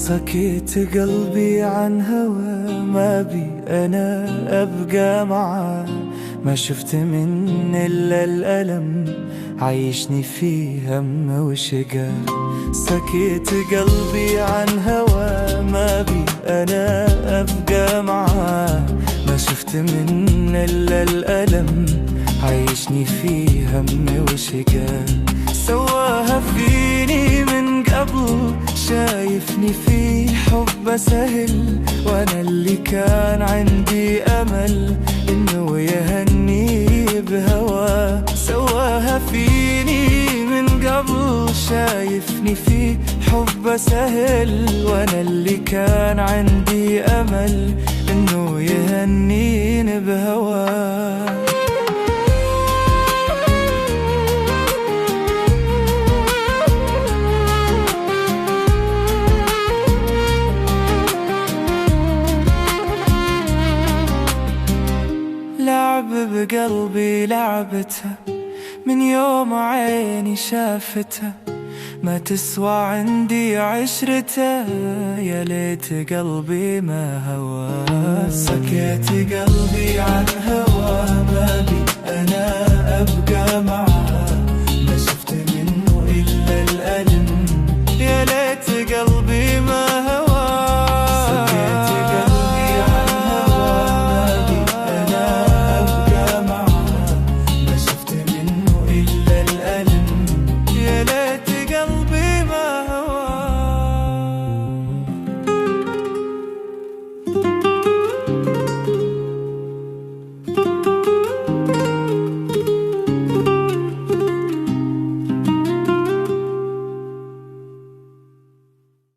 سكيت قلبي عن هوى، ما بي أنا أبقى معاه. ما شفت من إلا الألم، عايشني في هم وشقا. سكيت قلبي عن هوى، ما بي أنا أبقى معاه. ما شفت من إلا الألم، عايشني في هم وشقا. سواها فيني من قبل، شايفني في حب سهل، وانا اللي كان عندي امل انه يهني بهواه. سواها فيني من قبل، شايفني في حب سهل، وانا اللي كان عندي امل انه يهنيني بهواه. لعب بقلبي لعبتها، من يوم عيني شافتها، ما تسوى عندي عشرتها. يا ليت قلبي ما هوى. سكيت قلبي عن